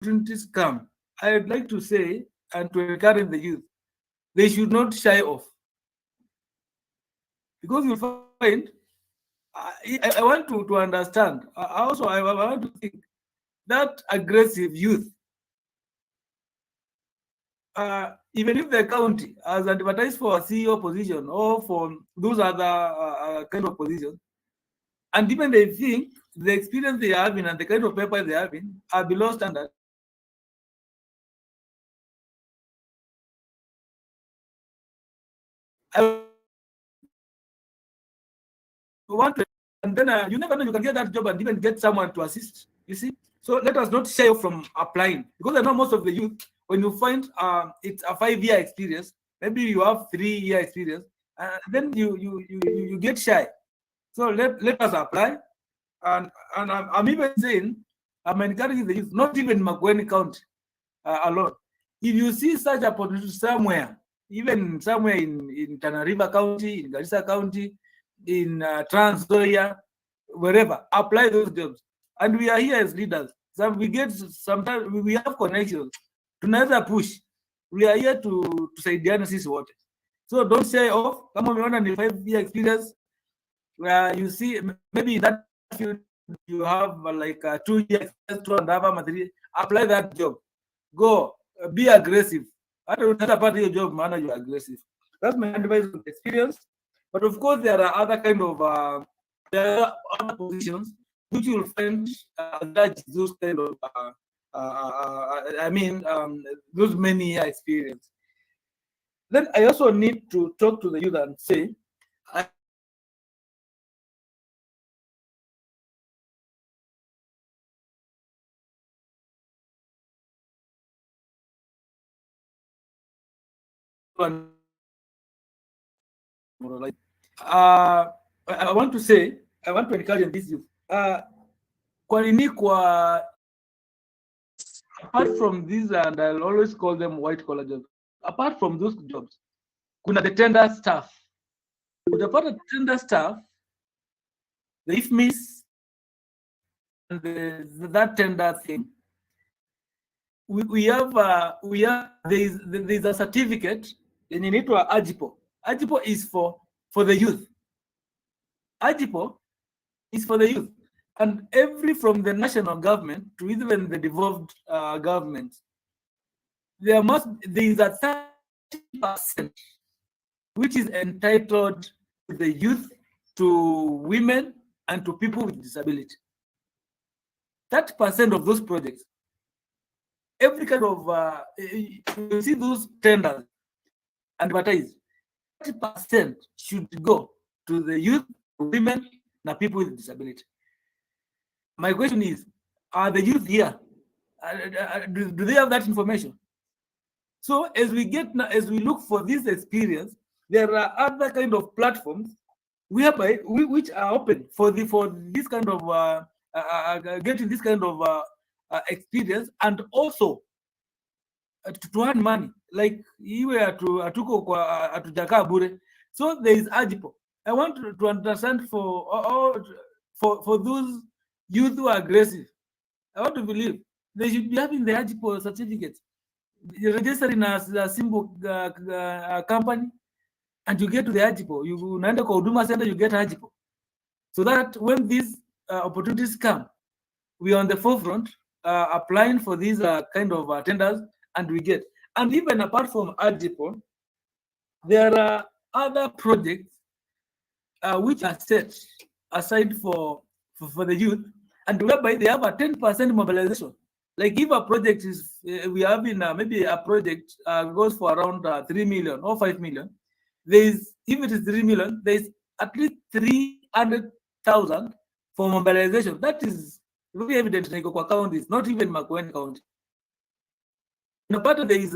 opportunities come, I'd like to say and to encourage the youth, they should not shy off, because you'll find. I want to understand. Also, I want to think that aggressive youth, even if the county has advertised for a CEO position or for those other kind of positions, and even they think the experience they are having and the kind of paper they are having are below standard, I want to, and then you never know, you can get that job and even get someone to assist. You see, so let us not shy off from applying, because I know most of the youth, when you find it's a 5-year experience, maybe you have 3-year experience, then you get shy. So let us apply, and I'm even saying, I'm encouraging the youth, not even MAKUENI County alone. If you see such opportunity somewhere, even somewhere in Tana River County, in Garissa County, in Trans Nzoia, wherever, apply those jobs. And we are here as leaders. So we get, sometimes we have connections. Tunaweza push. We are here to saidiana sisi wote. So don't say, oh, kama umeona ni 5-year experience, where you see maybe in that field you have like 2 years, 2.5 or 3, apply that job. Go, be aggressive. I don't know about your job, man, you're aggressive. That's my advice on experience. But of course, there are other kind of there are other positions which you'll find that those kind of those many year experience. Then I also need to talk to the youth and say, I want to say, I want to encourage this youth. Apart from these, and I'll always call them white collar jobs, apart from those jobs, kuna the tender staff. Utapata tender staff, the IFMIS, and that tender thing. We have there's a certificate, and you need to AGIPO. AGIPO is for the youth. AGIPO is for the youth, and every, from the national government to even the devolved governments, there is a 30% which is entitled to the youth, to women, and to people with disability. 30% of those projects, every kind of you see those tenders advertised, 30% should go to the youth, women, and people with disability. My question is, are the youth here? Do they have that information? So as we look for this experience, there are other kind of platforms which are open for this kind of getting this kind of experience, and also to earn money, like iwe atuko kwa atujakaa bure. So there is AGIPO. I want to understand for those youth who are aggressive, I want to believe they should be having the AGIPO certificates, registering as a simple company, and you get to the AGIPO. You unaenda kwa Huduma Center, you get AGIPO, so that when these opportunities come, we are on the forefront applying for these kind of tenders, and we get. And even apart from AGIPO, there are other projects which are set aside for the youth, and whereby they have a 10% mobilization. Like if a project is, we have in maybe a project goes for around 3 million or 5 million, if it is 3 million, there is at least 300,000 for mobilization. That is very evident in Iko counties, not even MAKUENI County. Unapata there is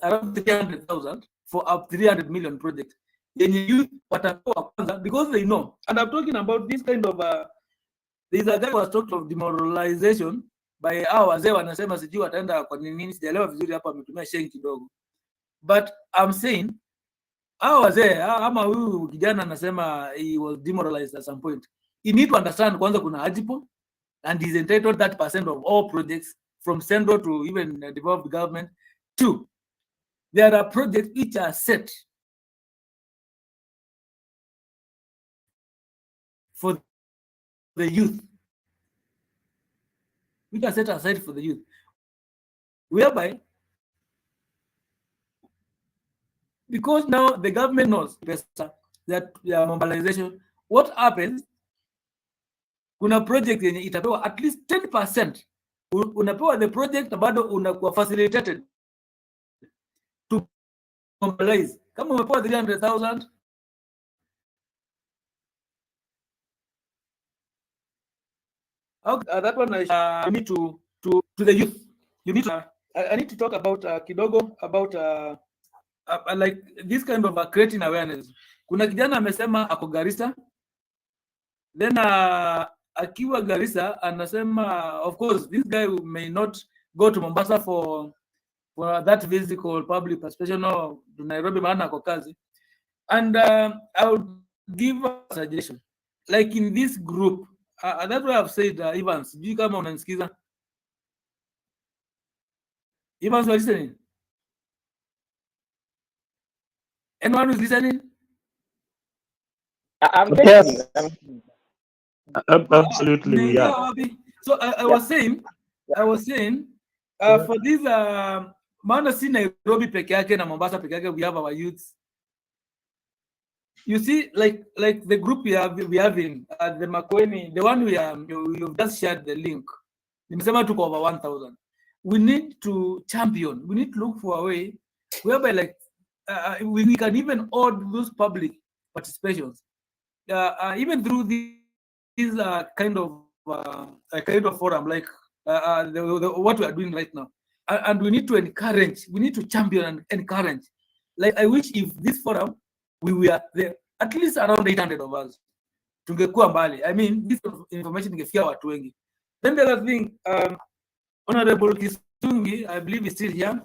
around 300,000 for a 300 million project. Then youth watakuwa kwanza, because they know. And I'm talking about this kind of there's a guy who was talking of demoralization by hao wazee wanasema sijui wataenda kwa nini, sijaelewa vizuri hapa, ametumia shengi kidogo. But I'm saying hao wazee ama huyu kijana anasema he was demoralized at some point. You need to understand kwanza kuna AGIPO, and he's entitled that percent of all projects from central to even developed government. Two, there are projects which are set for the youth, which are set aside for the youth, whereby, because now the government knows that mobilization, what happens, kuna project yenye itapewa at least 10%, unapewa the project, bado unakuwa facilitated to mobilize. Kama umepewa 300,000, that one you need to the youth. You need to, I need to talk about kidogo about like this kind of creating awareness. Kuna kijana amesema ako Garissa, then akiwa Garissa anasema, of course this guy may not go to Mombasa for that physical public participation or to Nairobi maana ako kazi, and I would give a suggestion, like in this group, that's what I've said. Evans, sijui kama unanisikiza. Evans, are you listening? Anyone who's listening? I'm listening. Absolutely, yeah. So I was saying, for these maana si Nairobi peke yake na Mombasa peke yake, we have our youths. You see, like the group we having the Makueni, the one you've just shared the link. Nimesema tuko over 1,000. We need to champion. We need to look for a way whereby, like, we can even hold those public participations, even through these kind of forum, like what we are doing right now. And we need to encourage. We need to champion and encourage. Like, I wish if this forum, we were there at least around 800 of us, tungekuwa mbali. I mean, this information ingefikia watu wengi. Then the other thing, Honorable Kisungi, I believe is still here.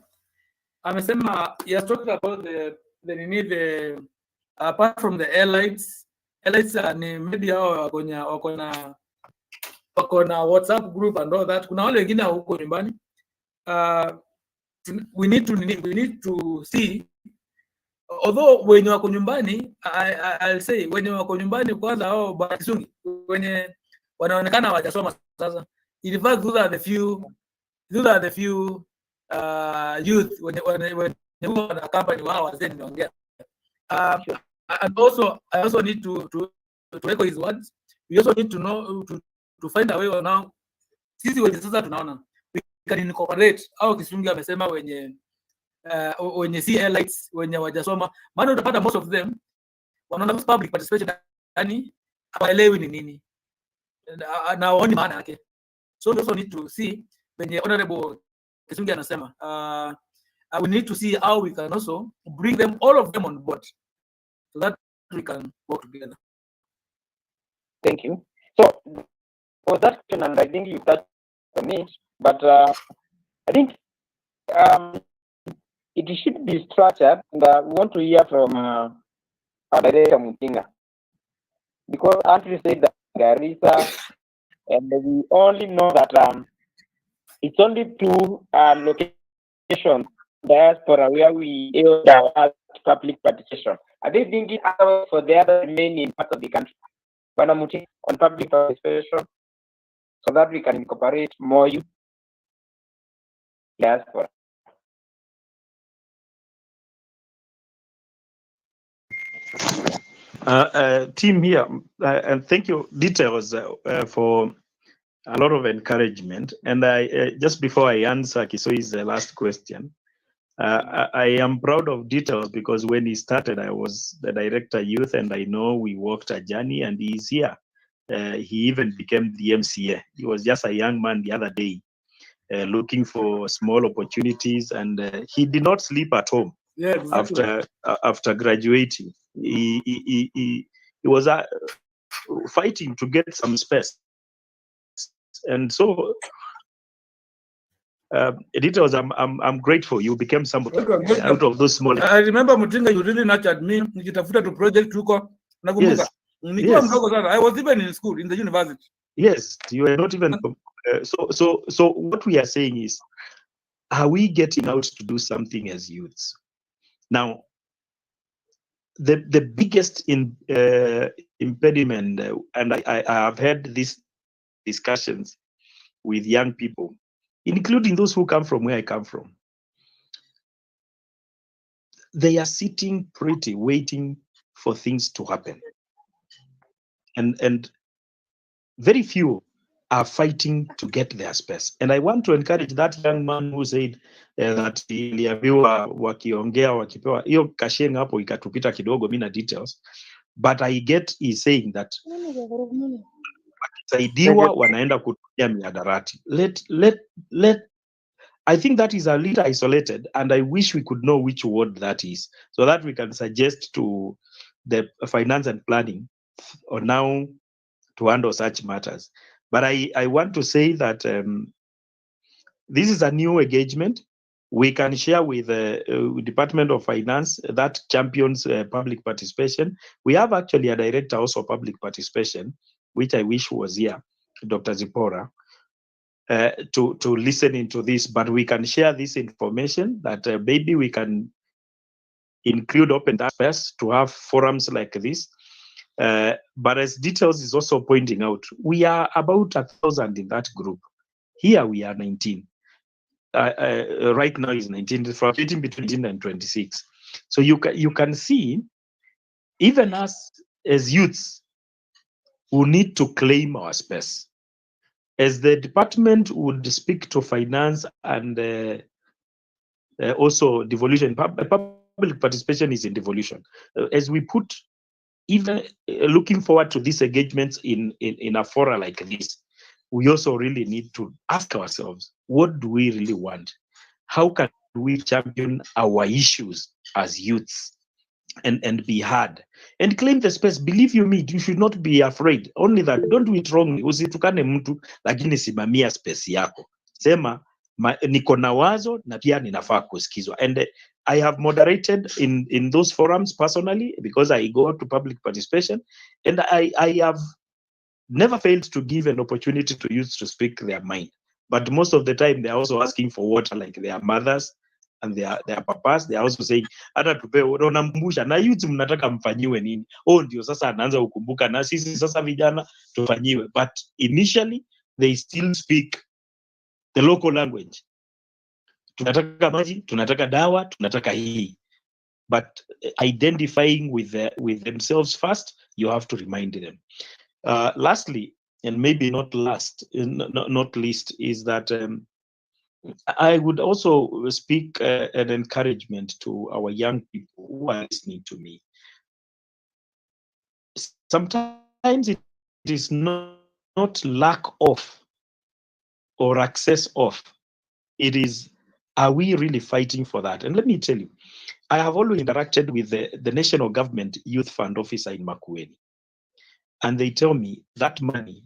Amesema, he has talked about the apart from the airlines ni media wako na WhatsApp group and all that. Kuna wale wengine huko nyumbani. We need to see, although wenye wako nyumbani, I'll say wenye wako nyumbani kwanza, hao Bwana Kisungi wenye wanaonekana hawajasoma sasa. In fact, those are the few youth when wana company wao wazee nimeongea. And also I also need to echo his words. We also need to know to find a way on now sisi wenye sasa tunaona we can incorporate au Kisungi amesema wenye si elites, wenye wajasoma, maana utapata most of them wanaona public participation yani hawaelewi ni nini na waoni maana yake. So we also need to see when Honorable Kisungi anasema, we need to see how we can also bring them, all of them on board, so that we can work together. Thank you. So for that question, and I think you touched on it, but I think it should be structured, and we want to hear from our Director Mutinga, because Andrew said that Garissa, and we only know that it's only 2 locations diaspora where we held our public participation. Are they thinking for the other remaining parts of the country? On public participation, so that we can incorporate more youth diaspora. Team here, and thank you, details for a lot of encouragement. And I just before I answer Kisoi's last question, I am proud of details because when he started, I was the director youth, and I know we walked a journey, and he's here. He even became the MCA. He was just a young man the other day, looking for small opportunities, and he did not sleep at home. Yeah, exactly. After graduating. He was fighting to get some space, and so details. I'm grateful you became somebody out of those small. I remember Mutinga, you really nurtured me. Nikitafuta to project huko. Nakumbuka. Nikiwa mdogo sana. I was even in school, in the university. Yes, you are not even. So what we are saying is, are we getting out to do something as youths? Now, the biggest impediment, and I have had these discussions with young people, including those who come from where I come from. They are sitting pretty, waiting for things to happen, and very few are fighting to get their space. And I want to encourage that young man who said that iliambiwa wakiongea wakipewa hiyo kasheng hapo ikatupita kidogo, mina details, but I get is saying that wakisaidiwa wanaenda kutumia miadarati. Let I think that is a little isolated, and I wish we could know which word that is, so that we can suggest to the finance and planning on now to handle such matters. But I want to say that this is a new engagement. We can share with the Department of Finance that champions public participation. We have actually a director also public participation, which I wish was here, Dr. Zipora, to listen into this. But we can share this information that maybe we can include open space to have forums like this. But as details is also pointing out, we are about 1,000 in that group. Here we are 19. Right now is 19, fluctuating between 19 and 26. So you can see, even us as youths, who need to claim our space. As the department would speak to finance and also devolution, public participation is in devolution. As we put, even looking forward to these engagements in a fora like this, we also really need to ask ourselves, what do we really want? How can we champion our issues as youths and be heard and claim the space? Believe you me, you should not be afraid. Only that, don't do it wrongly. Usitukane mtu lakini simamia space yako. Sema niko na wazo na pia ninafaa kusikizwa. And I have moderated in those forums personally because I go to public participation, and I have never failed to give an opportunity to youth to speak their mind. But most of the time, they're also asking for water, like their mothers and their papas. They're also saying, hata tupe, unamkumbusha na youth mnataka mfanyiwe nini? Oh, ndio sasa anaanza kukumbuka na sisi sasa vijana tufanyiwe. But initially, they still speak the local language. Tunataka maji, tunataka dawa, tunataka hii. But identifying with themselves first, you have to remind them. Lastly, and maybe not least, is that I would also speak an encouragement to our young people who are listening to me. Sometimes it is not lack of or access of. It is, are we really fighting for that? And let me tell you, I have always interacted with the National Government Youth Fund officer in Makueni. And they tell me that money,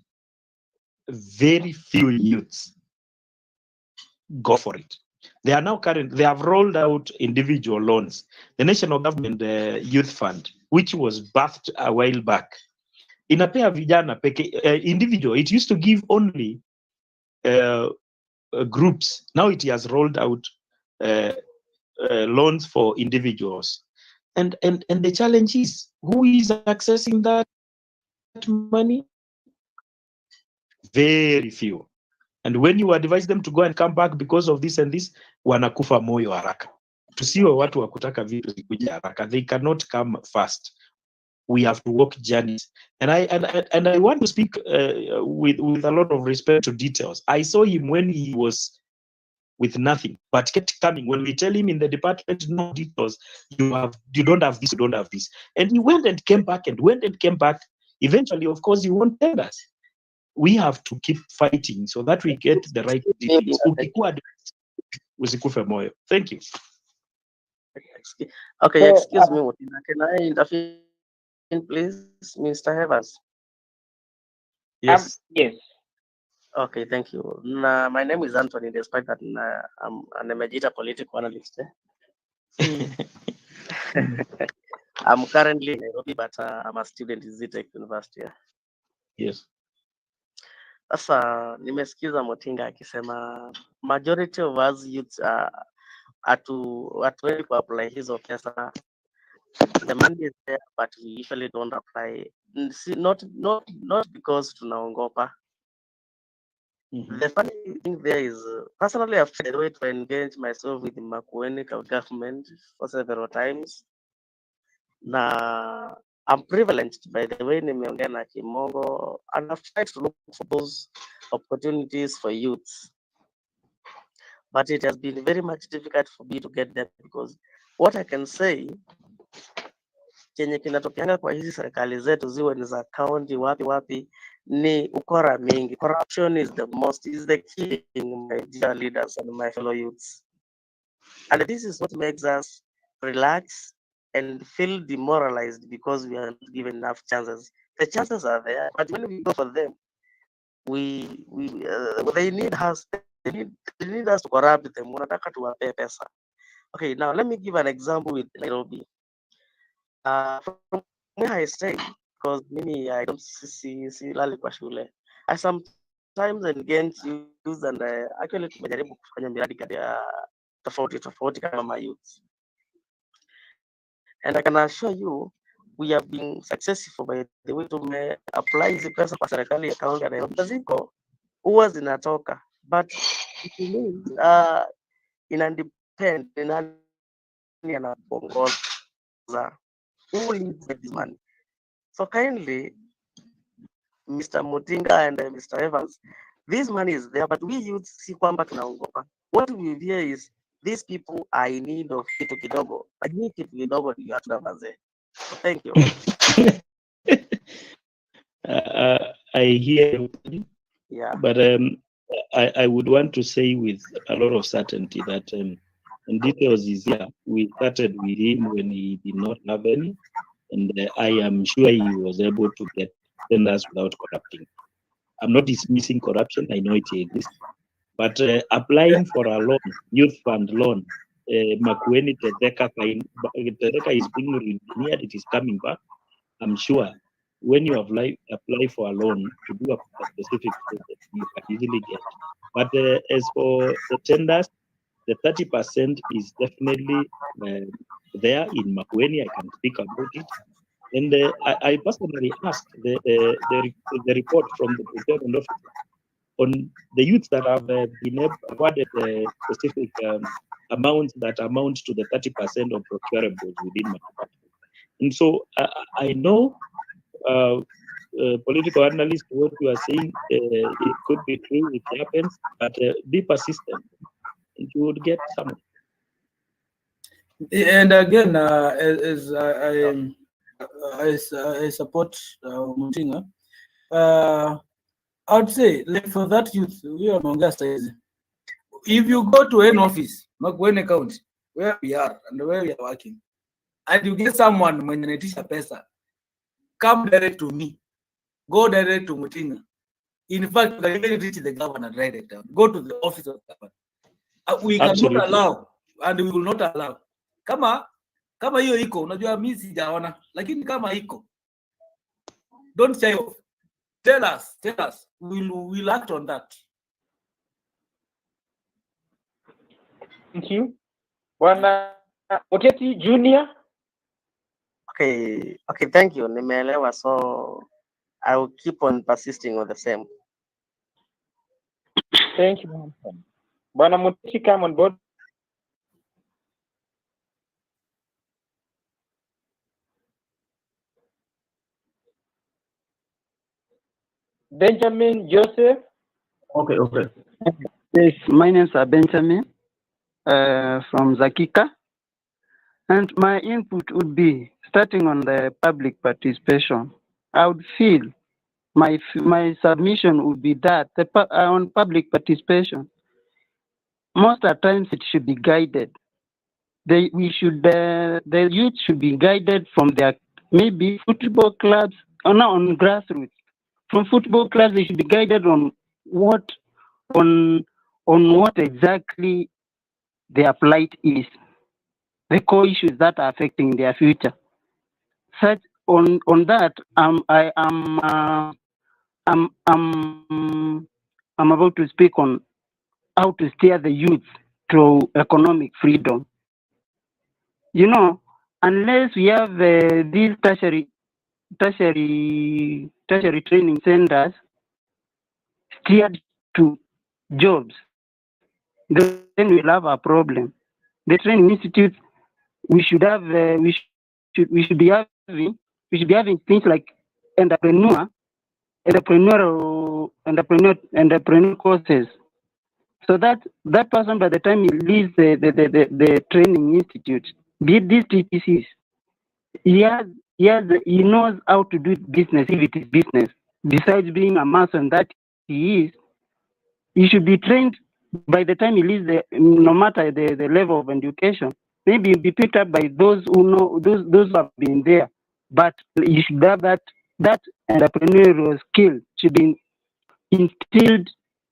very few youths go for it. They are now they have rolled out individual loans. The National Government Youth Fund, which was birthed a while back, inapea vijana peke individual. It used to give only groups. Now it has rolled out loans for individuals. And the challenge is, who is accessing that money? Very few. And when you advise them to go and come back because of this and this, wanakufa moyo haraka. Tusiwe watu wa kutaka vitu zikuja haraka. They cannot come fast. We have to walk journeys. And I want to speak with a lot of respect to details. I saw him when he was with nothing, but kept coming. When we tell him in the department, no details, you don't have this, you don't have this. And he went and came back and went and came back. Eventually, of course, he won't tell us. We have to keep fighting so that we get the right details. Usikufe moyo. Thank you. Okay, excuse me, can I intervene, please, Mr. Evans? Yes. Yes. Okay, thank you. My name is Anthony, despite that I'm an emergita political analyst. I'm currently in Nairobi, but I'm a student in ZTech University. Yes. Sasa nimesikiza Mutinga akisema majority of us youths hatuendi kuapply hizo pesa. The money is there but we usually don't apply. Not because tunaongopa. The funny thing there is, personally, I've tried a way to engage myself with the MAKUENI government for several times. Na I'm privileged by the way nimeongea na Kimongo, and I've tried to look for those opportunities for youths. But it has been very much difficult for me to get them because what I can say, chenye kinatokeanga kwa hizi serikali zetu ziwe ni za county wapi ni ukora mingi. Corruption is the king, my dear leaders and my fellow youths. And this is what makes us relax and feel demoralized because we are not given enough chances. The chances are there, but when we go for them, they need us. They need us to corrupt them. Wanataka tuwape pesa. Okay, now let me give an example with Nairobi. From where I stay, because mimi I don't see lali kwa shule. I sometimes engage youth and actually tumejaribu kufanya miradi tofauti kama my youth. And I can assure you, we have been successful by the way to apply hizi pesa kwa serikali ya kaunti ya Nairobi. Ziko huwa zinatoka, but it means ina depend ni nani anaongoza, who leads this money. So kindly, Mr. Mutinga and Mr. Evans, this money is there, but we youth si kwamba tunaongopa. What we hear is these people are in need of kitu kidogo, lakini kitu kidogo ndio hatuna mazee. Thank you. I hear you, Yeah. but I would want to say with a lot of certainty that and details is here. We started with him when he did not have any, and I am sure he was able to get tenders without corrupting. I'm not dismissing corruption. I know it exists, but applying for a loan, youth fund loan, MAKUENI Tedeka is being re-engineered. It is coming back. I'm sure when you apply for a loan to do a specific project, you can easily get. But as for the tenders, the 30% is definitely there in MAKUENI. I can speak about it. And I personally asked the report from the procurement officer on the youths that have been awarded specific amounts that amount to the 30% of procurables within manufacturing. And so I know political analysts, what you are saying, it could be true, it happens, but be persistent and you would get some. And again, as I support Mutinga, I would say, like for that youth, we are if you go to an office, MAKUENI County, where we are and where we are working, and you get someone when you teach a pesa, come direct to me, go direct to Mutinga. In fact, you can even reach the governor direct. Go to the office of the governor. We cannot allow, and we will not allow. Kama hiyo iko, unajua mimi sijaona, lakini kama iko, don't shy off. Tell us. We'll act on that. Thank you. Bwana Oketi Junior. Okay, thank you. Nimeelewa, so I will keep on persisting on the same. Thank you. Bwana Mutishi, come on board. Benjamin Joseph. Okay. Yes, my name is Benjamin from Zakika. And my input would be, starting on the public participation, I would feel my submission would be that on public participation, most of the times it should be guided. The youth should be guided from their maybe football clubs or not on grassroots. From football clubs, they should be guided on what exactly their plight is, the core issues that are affecting their future. Such on that, I am I'm about to speak on how to steer the youth to economic freedom. You know, unless we have these tertiary training centers steered to jobs, then we'll have a problem. The training institutes we should have we should be having things like entrepreneur courses, so that that person by the time he leaves the training institute, be it these TTCs, he knows how to do business if it is business. Besides being a mason that he is, he should be trained by the time he leaves no matter the level of education. Maybe he'll be picked up by those who know those who have been there. But you should have that entrepreneurial skill should be instilled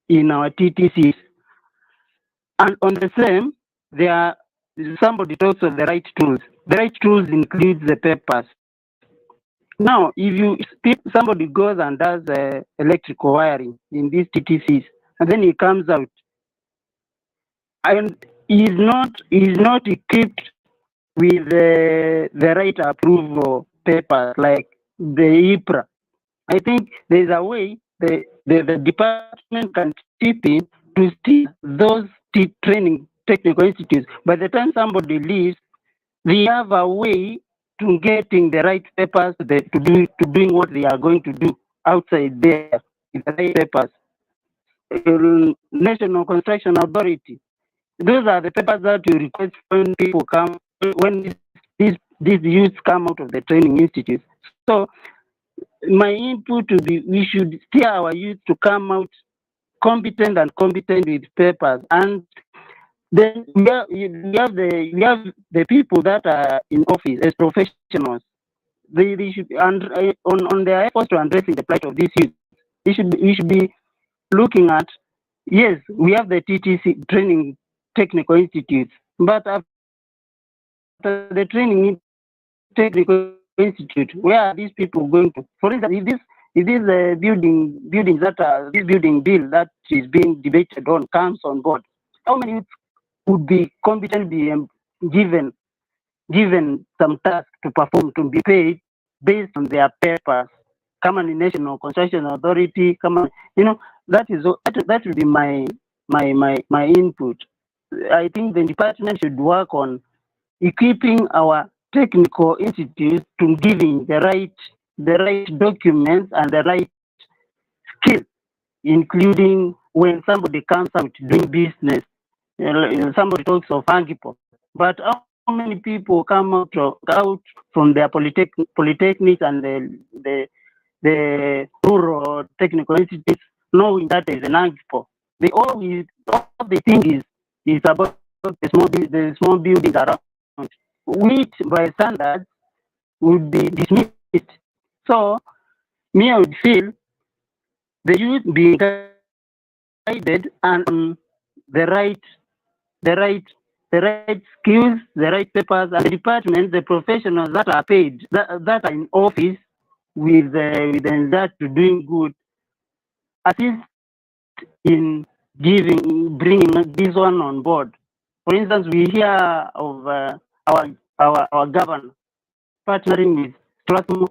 in our TTCs. And on the same, there are somebody talks of the right tools. The right tools includes the papers. Now, if somebody goes and does electrical wiring in these TTCs, and then he comes out and is not equipped with the right approval papers like the IPRA. I think there's a way the department can chip in to steer those training technical institutes. By the time somebody leaves, they have a way to getting the right papers to doing what they are going to do outside there with the right papers. National Construction Authority. Those are the papers that you request when people come, when these youths come out of the training institutes. So my input would be we should steer our youth to come out competent with papers, and then we have the people that are in office as professionals. They should on their efforts to addressing the plight of these youth. We should be looking at, yes, we have the TTC training technical institutes, but after the training technical institute, where are these people going to? For instance, if this building that this building bill that is being debated on comes on board, how many youths would be competently given some task to perform to be paid based on their papers? Come on, the National Construction Authority, come on, that would be my input. I think the department should work on equipping our technical institutes to giving the right documents and the right skill, including when somebody comes out doing business. Somebody talks of Angipo, but how many people come out from their polytechnics and the rural technical institutes knowing that there is an Angipo? All they think is about the small buildings around, which by standards would be dismissed. So me, I would feel the youth being guided and the right the right the right skills, the right papers, and the departments, the professionals that are paid, that are in office with that to doing good, assist in bringing this one on board. For instance, we hear of our governor partnering with Strathmore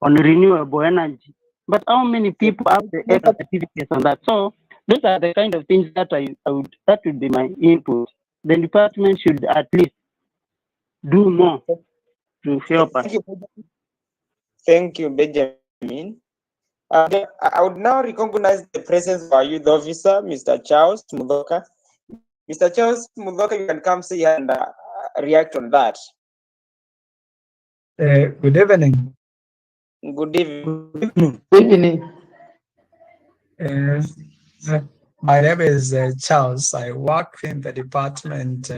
on renewable energy, but how many people have the ECA certificates on that? So those are the kind of things that that would be my input. The department should at least do more to help us. Thank you, Benjamin. I would now recognize the presence of our youth officer, Mr. Charles Mudoka. Mr. Charles Mudoka, you can come say and react on that. Good evening. Good evening. Good evening. My name is Charles. I work in the Department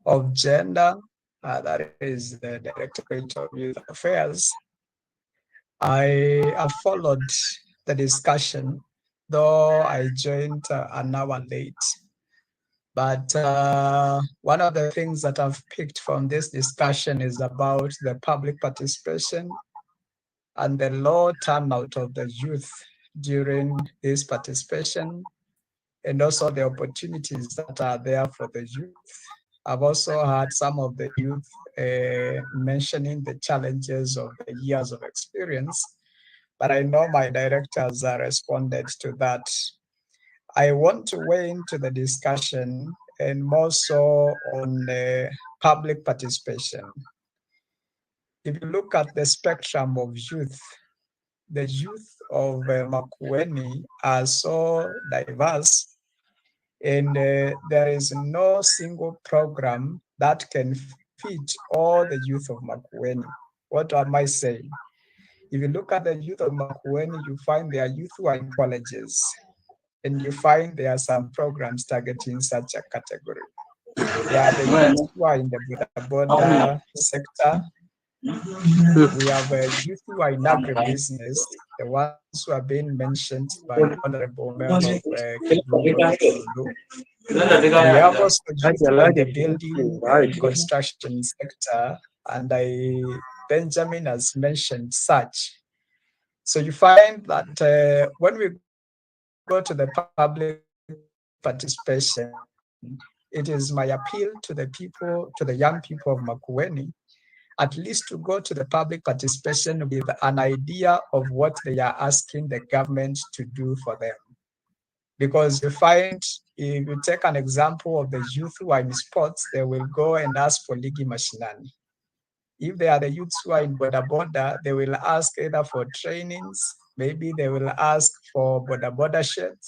of Gender, that is the Directorate of Youth Affairs. I have followed the discussion, though I joined an hour late. But one of the things that I've picked from this discussion is about the public participation and the low turnout of the youth during this participation, and also the opportunities that are there for the youth. I've also heard some of the youth mentioning the challenges of the years of experience, but I know my directors responded to that. I want to weigh into the discussion and more so on public participation. If you look at the spectrum of youth, the youth of Makueni are so diverse, and there is no single program that can fit all the youth of Makueni. What am I saying? If you look at the youth of Makueni, you find there are youth who are in colleges, and you find there are some programs targeting such a category. There are the youth who are in the boda sector. We have youth who are in agribusiness, the ones who are being mentioned by the Honorable Member of Kivundo. We have also youth who are in the building and construction sector, and Benjamin has mentioned such. So you find that when we go to the public participation, it is my appeal to the people, to the young people of Makueni, at least to go to the public participation with an idea of what they are asking the government to do for them. Because you find, if you take an example of the youth who are in sports, they will go and ask for Ligi Mashinani. If they are the youths who are in Boda Boda, they will ask either for trainings, maybe they will ask for Boda Boda shirts,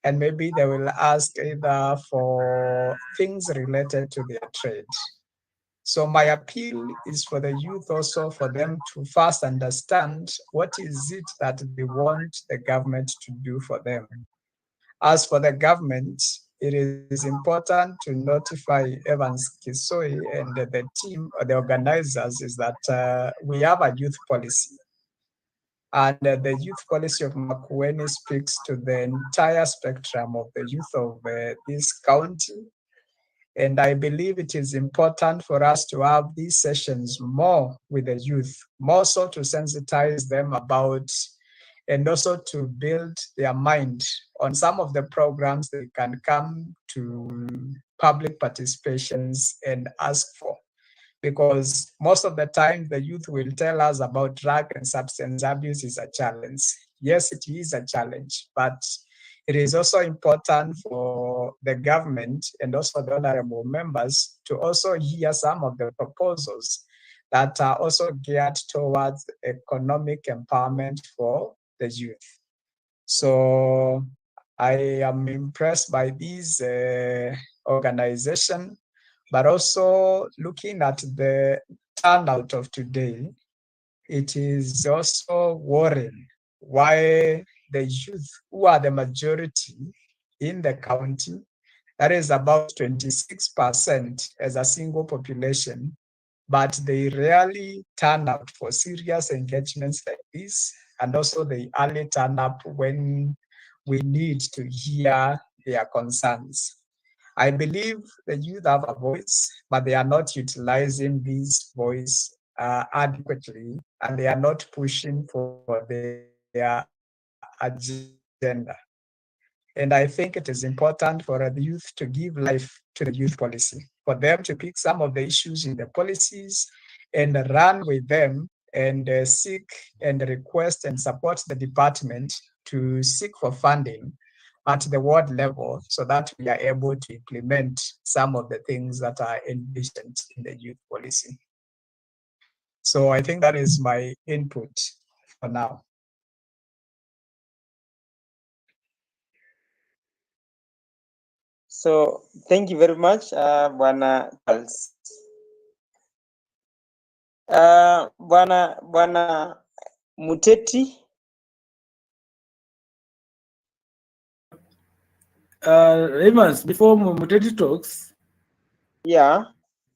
and maybe they will ask either for things related to their trade. So my appeal is for the youth also, for them to first understand what is it that they want the government to do for them. As for the government, it is important to notify Evans Kisoi and the team or the organizers is that we have a youth policy. And the youth policy of Makueni speaks to the entire spectrum of the youth of this county. And I believe it is important for us to have these sessions more with the youth, more so to sensitize them about, and also to build their mind on some of the programs they can come to public participations and ask for. Because most of the time the youth will tell us about drug and substance abuse is a challenge. Yes, it is a challenge, but it is also important for the government and also the honorable members to also hear some of the proposals that are also geared towards economic empowerment for the youth. So I am impressed by this organization, but also looking at the turnout of today, it is also worrying why the youth, who are the majority in the county, that is about 26% as a single population, but they rarely turn out for serious engagements like this, and also they only turn up when we need to hear their concerns. I believe the youth have a voice, but they are not utilizing this voice adequately, and they are not pushing for their agenda. And I think it is important for the youth to give life to the youth policy, for them to pick some of the issues in the policies and run with them and seek and request and support the department to seek for funding at the ward level so that we are able to implement some of the things that are envisioned in the youth policy. So I think that is my input for now. So thank you very much, Bwana Charles. Bwana Muteti. Evans, before Muteti talks, Yeah.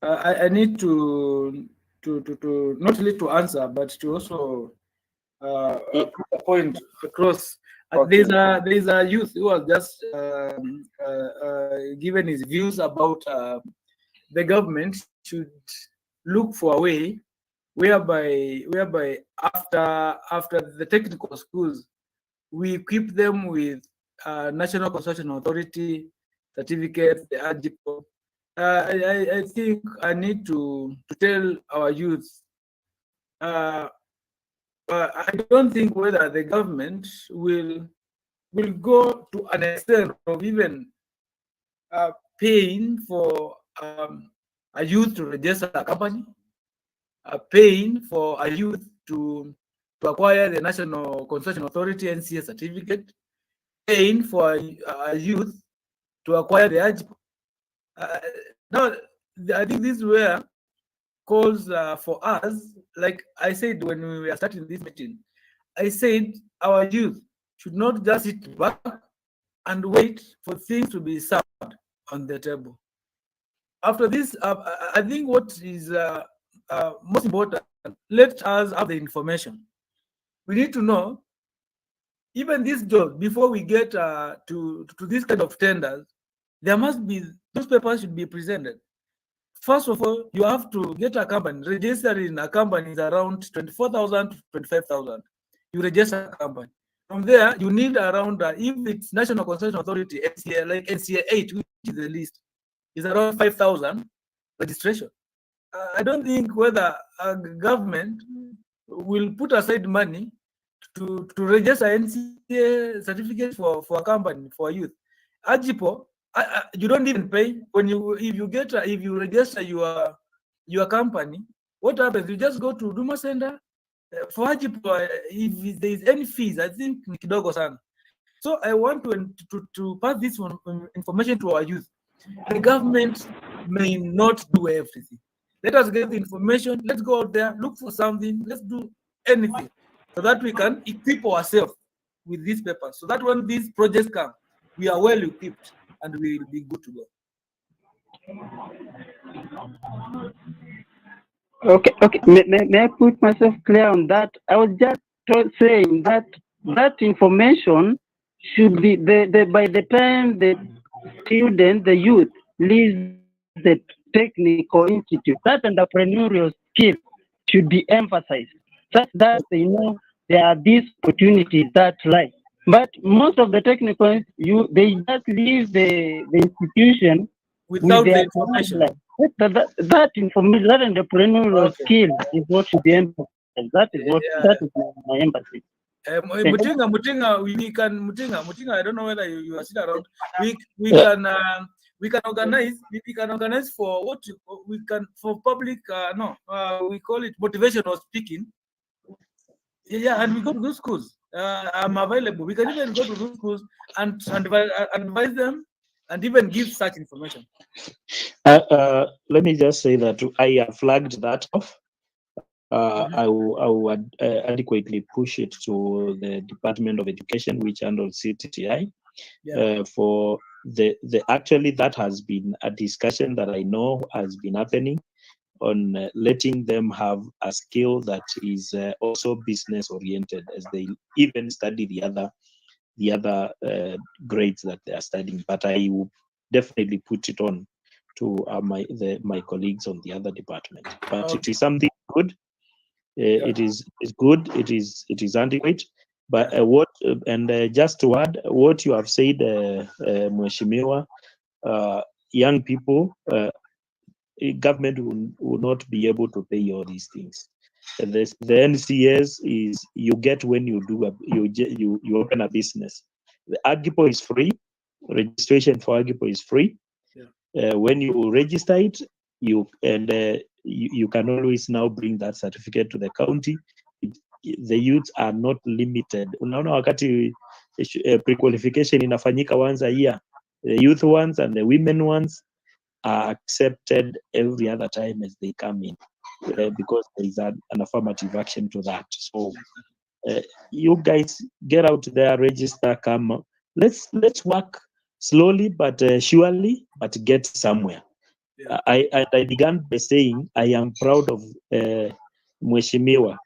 I need to not only to answer, but to also put a point across. Okay. There's a youth who has just given his views about the government should look for a way whereby after the technical schools, we equip them with National Construction Authority certificates, the AGIPO. I think I need to tell our youth. I don't think whether the government will go to an extent of even paying for a youth to register a company, paying for a youth to acquire the National Construction Authority NCA certificate, paying for a youth to acquire the AGIPO. Now, I think this were calls for us. Like I said when we were starting this meeting, I said our youth should not just sit back and wait for things to be served on the table. After this, I think what is most important, let us have the information. We need to know, even this job, before we get to this kind of tenders, there must be, those papers should be presented. First of all, you have to get a company. Registering a company is around 24,000 to 25,000. You register a company. From there, you need around, if it's National Construction Authority, NCA, like NCA 8, which is the list, is around 5,000 registration. I don't think whether a government will put aside money to register NCA certificate for a company, for youth. AGIPO, you don't even pay when if you register your company. What happens? You just go to Duma Center for AGIPO. If there is any fees, I think ni kidogo sana. So I want to pass this information to our youth. The government may not do everything. Let us get the information. Let's go out there, look for something. Let's do anything so that we can equip ourselves with these papers. So that when these projects come, we are well equipped and we will be good to go. Okay. May I put myself clear on that? I was just saying that that information should be by the time the student, the youth, leaves the technical institute, that entrepreneurial skill should be emphasized, such that they know there are these opportunities that lie. But most of the technical, they just leave the institution with Without the their information. that information, that entrepreneurial Okay. skill is what should be emphasized. That is my emphasis. Mutinga, we can Mutinga. I don't know whether you are still around. We can organize for what we can for public. We call it motivational speaking. Yeah, and we go to those schools. I'm available. We can even go to those schools and advise them and even give such information. Let me just say that I have flagged that off. I will adequately push it to the Department of Education, which handles CTTI. For the actually, that has been a discussion that I know has been happening on letting them have a skill that is also business oriented, as they even study the other grades that they are studying. But I will definitely put it on to my colleagues on the other department. But it is something good. It is good. It is adequate. But just to add what you have said, Mheshimiwa, young people, government will not be able to pay all these things. The NCS is you get when you do you open a business. The AGIPO is free. Registration for AGIPO is free. When you register it, you can always now bring that certificate to the county. The youths are not limited. Unaona wakati pre-qualification inafanyika once a year, the youth ones and the women ones are accepted every other time as they come in, because there is an affirmative action to that. So you guys get out there, register, come. Let's work slowly but surely, but get somewhere. I began by saying I am proud of Mheshimiwa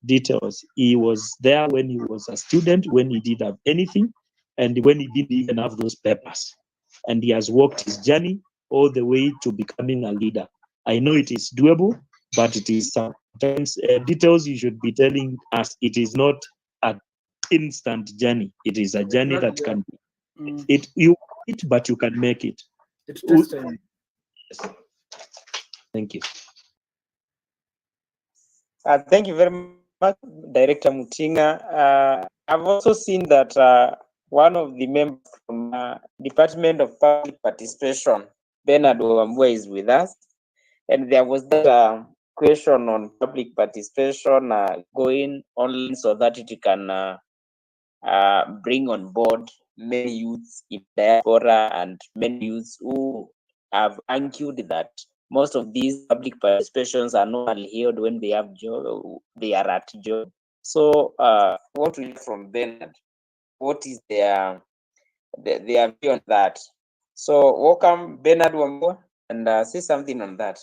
details. He was there when he was a student, when he didn't have anything, and when he didn't even have those papers. And he has walked his journey all the way to becoming a leader. I know it is doable. but it is sometimes details you should be telling us. It is not an instant journey. It is a journey that can Mm. it you it, but you can make it. It takes time. Yes. Thank you. Thank you very much, Director Mutinga. I've also seen that one of the members from Department of Public Participation, Bernard Wambua, is with us. And there was that question on public participation going online so that it can bring on board many youths in diaspora and many youths who have argued that most of these public participations are not held when they have job, they are at job. So what we hear from Bernard, what is their view on that? So welcome Bernard Wambua, and say something on that.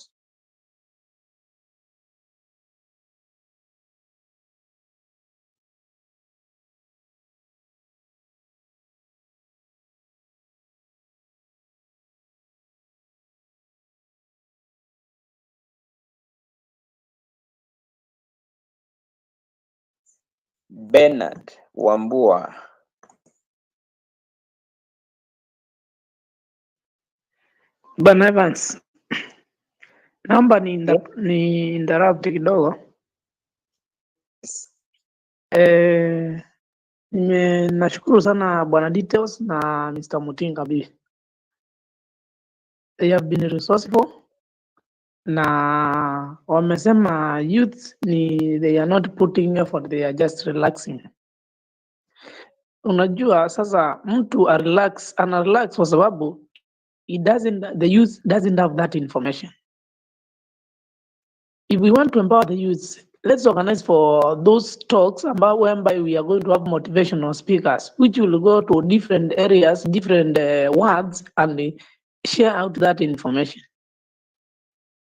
Bernard Wambua. Bwana Evans, naomba Yes. ni interrupt kidogo. Nashukuru sana Bwana Details na Mr. Mutinga B. They have been resourceful na wamesema youth they are not putting effort, they are just relaxing. Unajua sasa mtu ana relax kwa sababu the youth doesn't have that information. If we want to empower the youth, let's organize for those talks about whereby we are going to have motivational speakers, which will go to different areas, different wards, and share out that information.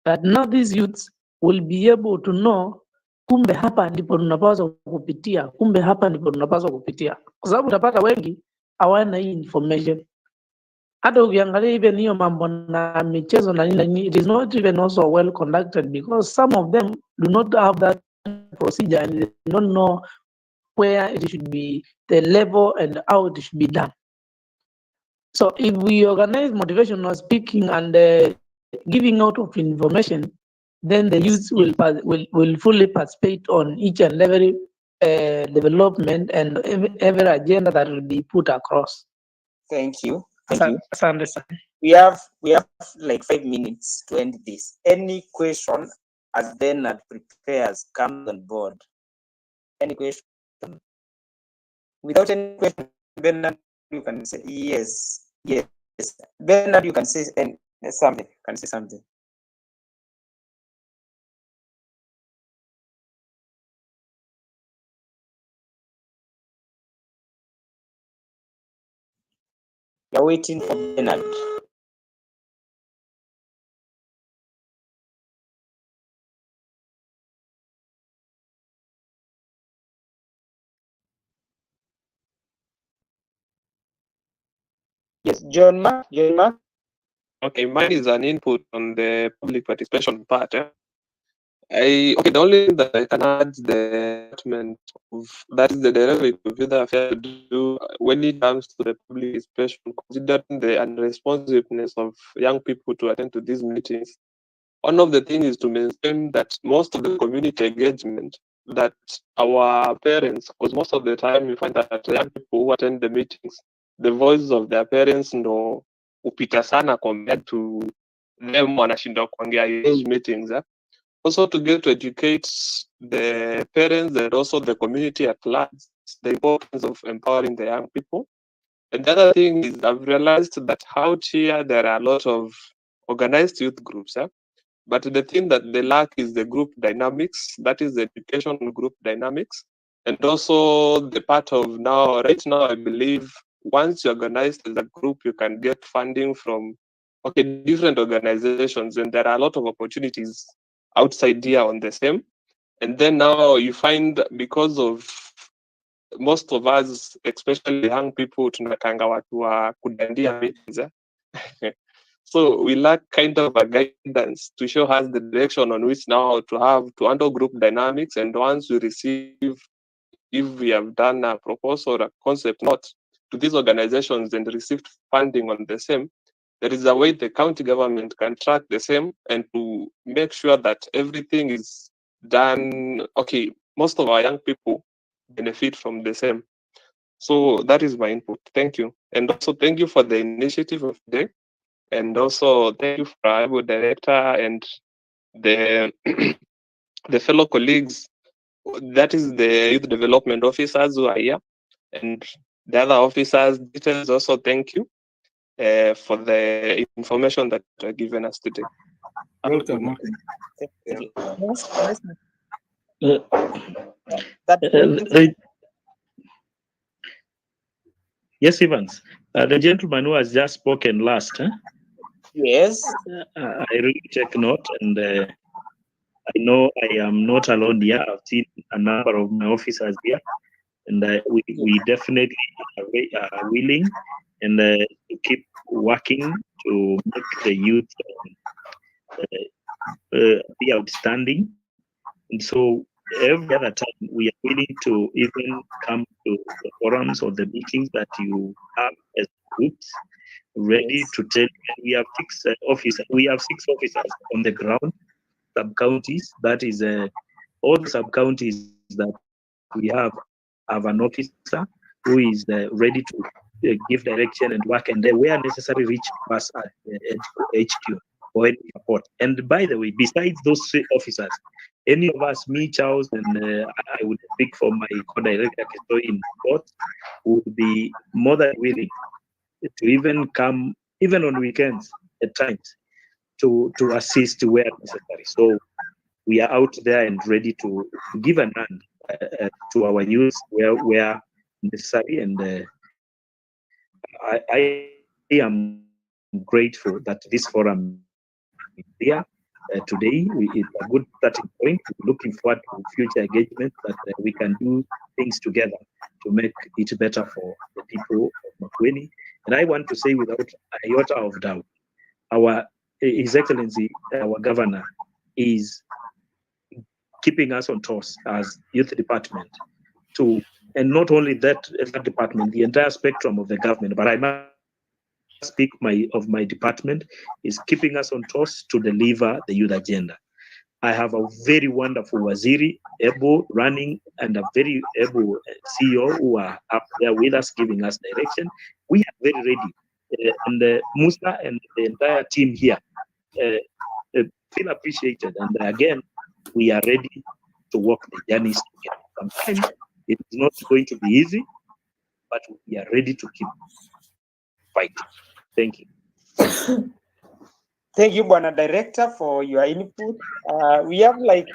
But now these youths will be able to know, kumbe hapa ndipo tunapaswa kupitia, kumbe hapa ndipo tunapaswa kupitia, kwa sababu utapata wengi hawana hii information. Hata ukiangalia even hiyo mambo na michezo na nini, it is not even also well conducted because some of them do not have that procedure and they don't know where it should be, the level and how it should be done. So if we organize motivational speaking and giving out of information, then the youth will fully participate on each and every development and every agenda that will be put across. Thank you. Thank you. Sir. We have like 5 minutes to end this. Any question as Bernard prepares comes on board? Any question? Without any question, Bernard, you can say yes. Yes. Bernard, you can say something. Can say something. You're waiting for Bernard. Yes, John Mark. Okay, mine is an input on the public participation part. The only thing that I can add the department of that is the directorate of youth affairs to do when it comes to the public participation, considering the unresponsiveness of young people to attend to these meetings. One of the things is to maintain that most of the community engagement that our parents, because most of the time you find that young people who attend the meetings, the voices of their parents ndo upita sana compared to them wanashindwa kuongea in those meetings. Also to get to educate the parents and also the community at large the importance of empowering the young people. And the other thing is I've realized that out here there are a lot of organized youth groups. But the thing that they lack is the group dynamics, that is the educational group dynamics. And also the part of right now, I believe once you organize as a group, you can get funding from different organizations, and there are a lot of opportunities outside here on the same. And then now you find because of most of us, especially young people, tunatanga watu wa kudandia meetings. So we lack kind of a guidance to show us the direction on which now to handle group dynamics. And once we receive, if we have done a proposal or a concept note to these organizations and received funding on the same, there is a way the county government can track the same and to make sure that everything is done. Okay, most of our young people benefit from the same. So that is my input. Thank you. And also thank you for the initiative of the day. And also thank you for our able director and the the fellow colleagues. That is the youth development officers who are here, and the other officers. Details also thank you for the information that you have given us today. Welcome. Thank you. Yes, Evans. The gentleman who has just spoken last, Yes. I really take note, and I know I am not alone here. I've seen a number of my officers here, and we definitely are willing and to keep working to make the youth be outstanding. And so every other time we are willing to even come to the forums or the meetings that you have as groups, ready to tell you. We have six officers. We have 6 officers on the ground, sub counties. That is all the sub counties that we have an officer who is ready to give direction and work, and where necessary, reach us at HQ or any support. And by the way, besides those 3 officers, any of us, me, Charles, and I would speak for my co-director in court, would be more than willing to even come, even on weekends at times, to assist where necessary. So we are out there and ready to give an hand to our youth where necessary. And I am grateful that this forum is here today. It's a good starting point. We're looking forward to future engagement that we can do things together to make it better for the people of Makueni. And I want to say without a iota of doubt, His Excellency, our governor, is keeping us on toes as youth department and not only that department, the entire spectrum of the government, but I must speak of my department, is keeping us on toes to deliver the youth agenda. I have a very wonderful Waziri, able running, and a very able CEO who are up there with us, giving us direction. We are very ready. And Musa and the entire team here feel appreciated. And again, we are ready to walk the journeys together. Sometimes it is not going to be easy, but we are ready to keep fighting. Thank you. Thank you, Bwana Director, for your input. We have like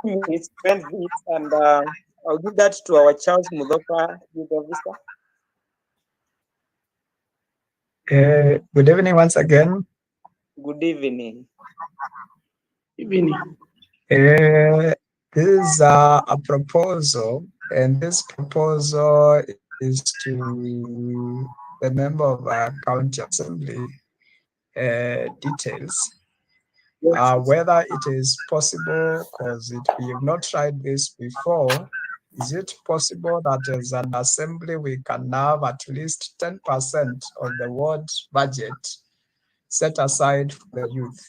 2 minutes, 12 minutes, and I'll give that to our Charles Mudoka, youth officer. Good evening once again. Good evening. This is a proposal, and this proposal is to the member of our county assembly details. Whether it is possible, because we have not tried this before, is it possible that as an assembly we can have at least 10% of the ward budget set aside for the youth?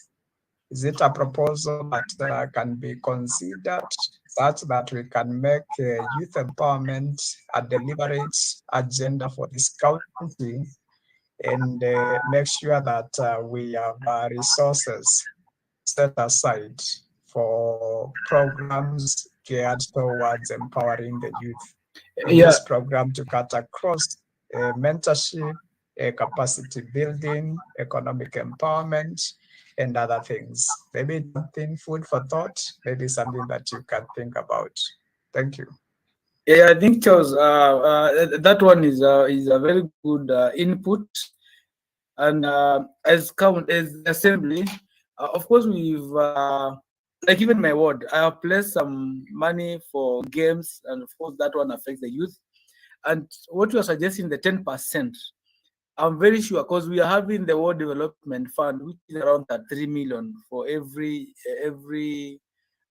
Is it a proposal that can be considered such that we can make youth empowerment a deliberate agenda for this county and make sure that we have resources set aside for programs geared towards empowering the youth? This program to cut across mentorship, capacity building, economic empowerment, and other things. Maybe something food for thought, maybe something that you can think about. Thank you. Yeah, I think Charles, that one is a very good input. And as assembly, of course, we've like even my ward, I have placed some money for games, and of course that one affects the youth. And what you are suggesting, the 10%, I'm very sure because we are having the World Development Fund, which is around 3 million for every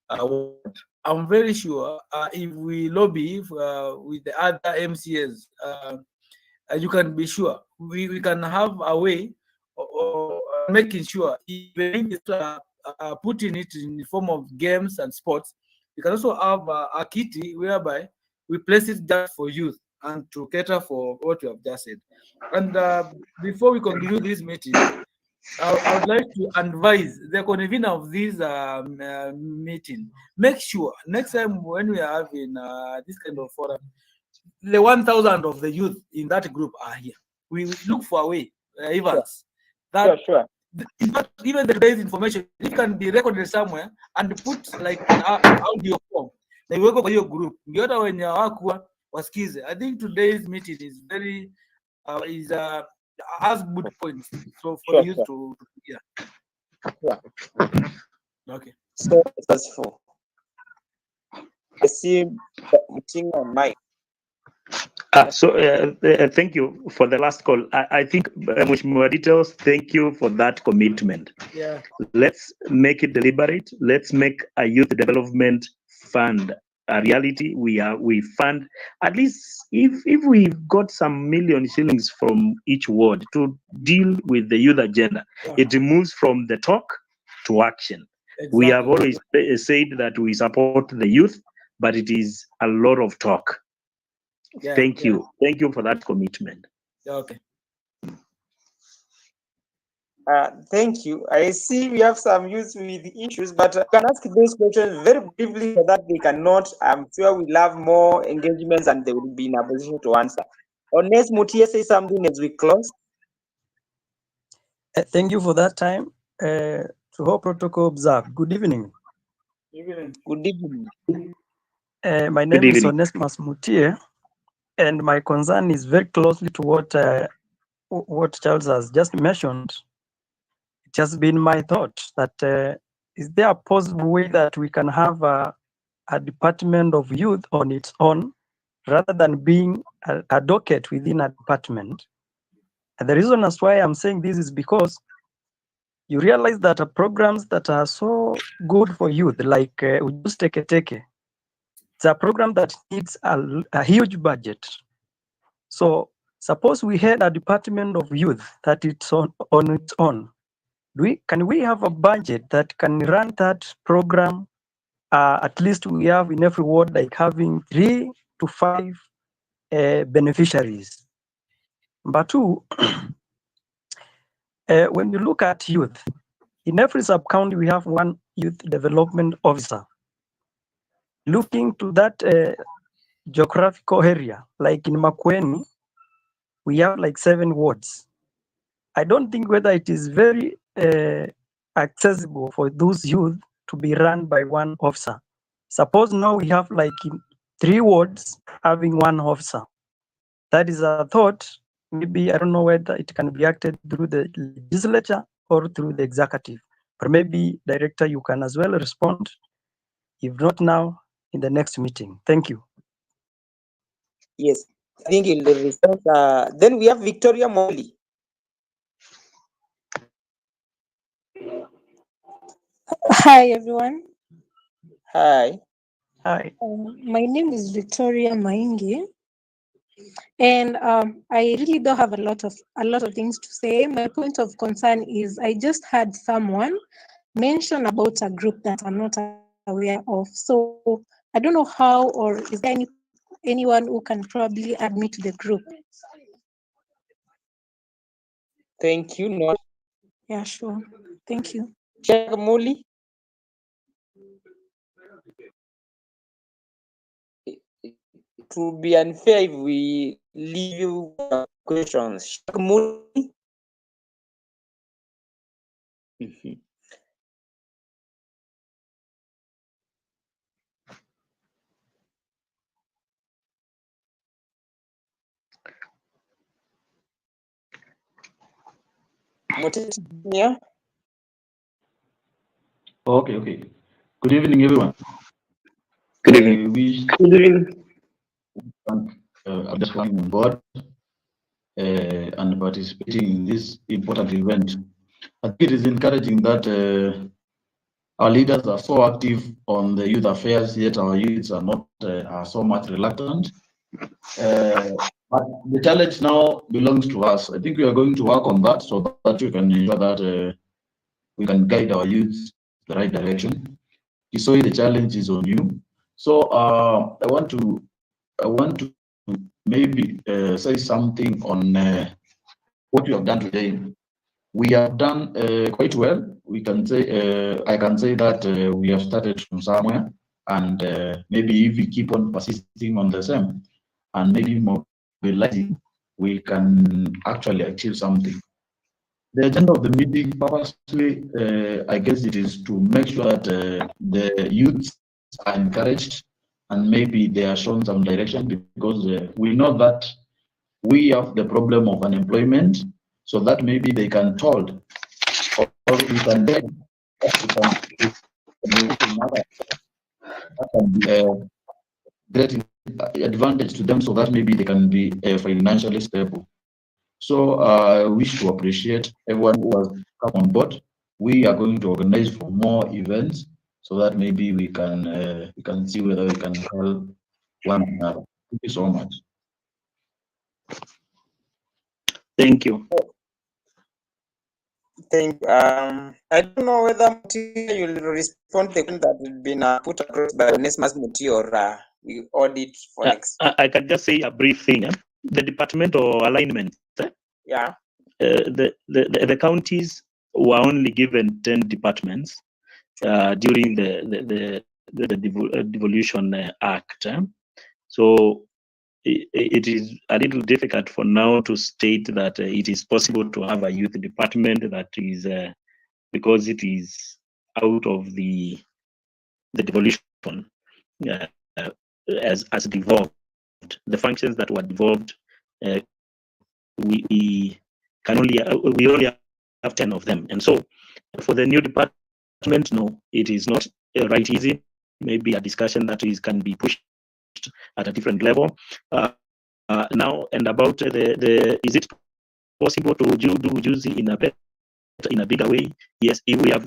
ward. I'm very sure if we lobby with the other MCAs, you can be sure we can have a way of making sure even if putting it in the form of games and sports. We can also have a kitty whereby we place it just for youth and to cater for what you have just said. And before we conclude this meeting, I would like to advise the convener of this meeting. Make sure next time when we are having this kind of forum, the 1,000 of the youth in that group are here. We look for a way, Evans, that Sure. in fact, even the today's information, it can be recorded somewhere and put like in an audio form. They work over your group. The other when you wasikize. I think today's meeting is very has good points. So for Sure, you sure. to hear. Yeah. Okay. So successful. I see meeting on mic. Thank you for the last call. I think, Mheshimiwa Details, thank you for that commitment. Yeah. Let's make it deliberate. Let's make a youth development fund a reality. We fund at least if we've got some million shillings from each ward to deal with the youth agenda, it moves from the talk to action. Exactly. We have always said that we support the youth, but it is a lot of talk. Yeah, Thank you. Thank you for that commitment. Okay. Thank you. I see we have some youth with issues, but I can ask those questions very briefly so that they cannot. I'm sure we'll have more engagements and they will be in a position to answer. Honest Mutie, say something as we close. Thank you for that time. To all protocol observed. Good evening. Good evening. My name is Onesmus Mutie, and my concern is very closely to what Charles has just mentioned. It has been my thought that is there a possible way that we can have a department of youth on its own rather than being a docket within a department? And the reason as why I'm saying this is because you realize that programs that are so good for youth, like Ujus Teke Teke, it's a program that needs a huge budget. So suppose we had a department of youth that it's on its own. Can we have a budget that can run that program? At least we have in every ward like having 3 to 5 beneficiaries. Number two, when you look at youth, in every sub-county we have one youth development officer. Looking to that geographical area, like in Makueni, we have like 7 wards. I don't think whether it is very accessible for those youth to be run by one officer. Suppose now we have like 3 wards having one officer. That is a thought. Maybe I don't know whether it can be acted through the legislature or through the executive. But maybe, Director, you can as well respond. If not now, in the next meeting. Thank you. Yes, I think in the response, then we have Victoria Molly. Hi, everyone. Hi. Hi. My name is Victoria Maingi, and I really don't have a lot of things to say. My point of concern is I just had someone mention about a group that I'm not aware of. So I don't know how, or is there anyone who can probably add me to the group? Thank you. Not. Yeah, sure. Thank you. Molly. It would be unfair if we leave you questions. Molly. Yeah. Okay. Good evening, everyone. Good evening. Good evening. I'm just coming on board. and participating in this important event. I think it is encouraging that our leaders are so active on the youth affairs, yet our youths are not are so much reluctant. But the challenge now belongs to us. I think we are going to work on that so that we can ensure that we can guide our youth the right direction. So the challenge is on you. So I want to maybe say something on what you have done today. We have done quite well. We can say I can say that we have started from somewhere, and maybe if we keep on persisting on the same, and maybe mobilizing, we can actually achieve something. The agenda of the meeting, purposely, I guess it is to make sure that the youths are encouraged and maybe they are shown some direction, because we know that we have the problem of unemployment, so that maybe they can told, or we can get that can be a great advantage to them, so that maybe they can be financially stable. So I wish to appreciate everyone who has come on board. We are going to organize for more events so that maybe we can see whether we can help one another. Thank you so much. Thank you. I don't know whether Mutia, you'll respond to the question that has been put across by Onesmus Mutia, or we audit for next. I can just say a brief thing. The departmental alignment. Yeah. The counties were only given 10 departments during the devolution act. So it is a little difficult for now to state that it is possible to have a youth department that is because it is out of the devolution as devolved. The functions that were devolved, we only have 10 of them, and so for the new department, no, it is not right easy. Maybe a discussion that can be pushed at a different level. Now, and about the is it possible to do Juzi in a bigger way? Yes, if we have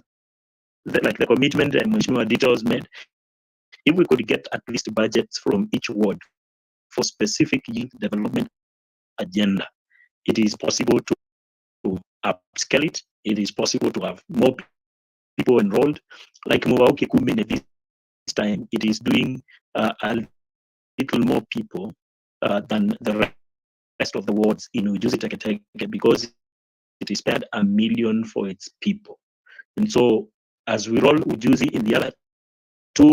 the commitment and Mheshimiwa details made, if we could get at least budgets from each ward for specific youth development agenda, it is possible to upscale it. It is possible to have more people enrolled. Like Muvauki Kumene this time, it is doing a little more people than the rest of the wards in Ujuzi Teketeke, because it is paid $1 million for its people. And so as we roll Ujuzi in the other two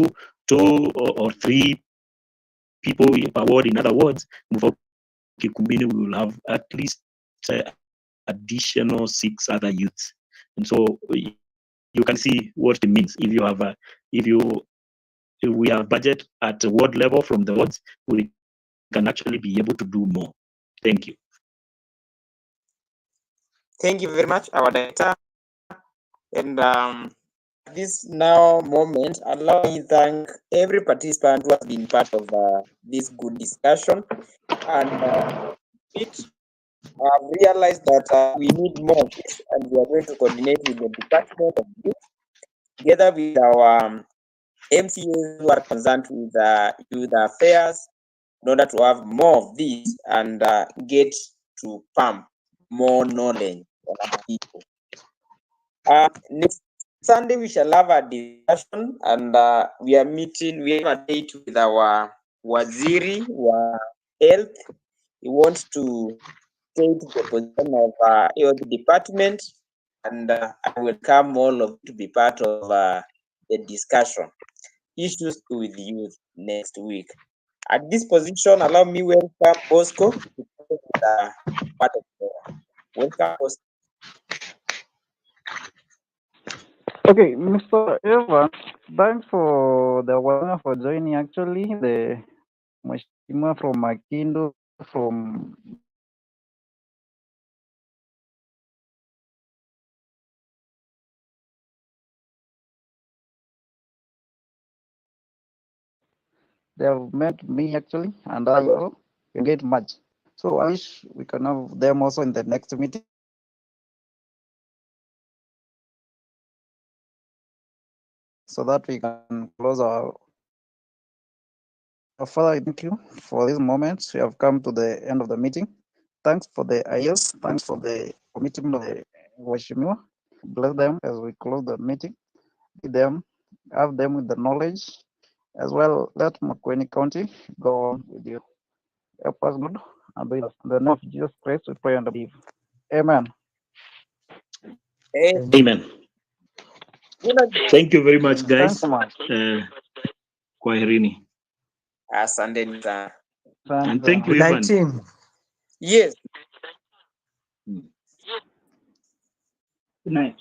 or three people per ward in other wards, Muvauki Kumene will have at least additional 6 other youths. And so you can see what it means. If you have if we have budget at ward level from the wards, we can actually be able to do more. Thank you. Thank you very much, our director. And this now moment, allow me to thank every participant who has been part of this good discussion. And I've realized that we need more of this, and we are going to coordinate with the Department of Youth, together with our MCAs who are concerned with youth affairs, in order to have more of this and get to pump more knowledge on our people. Next Sunday we shall have a discussion, and we are meeting. We have a date with our Waziri wa Health. He wants to take the position of health department, and I welcome all of you to be part of the discussion. Issues with youth next week. At this position, allow me welcome Bosco to the part of the welcome Bosco. Okay, Mr. Evans, thanks for the one for joining. Actually, the Mheshimiwa from Makindo, from they have met me actually, and I will get much. So I wish we can have them also in the next meeting. So that we can close our further. Thank you for this moment. We have come to the end of the meeting. Thanks for the ideas. Thanks for the commitment of the Washimua. Bless them as we close the meeting. Give them, have them with the knowledge as well. Let MAKUENI County go on with you. Help us, God. And in the name of Jesus Christ, we pray and believe. Amen. Amen. Thank you very much, guys. Thanks so much. Kwaherini. Asanteni sana. And thank you, Good night, Ivan. team. Yes. Mm. Good night.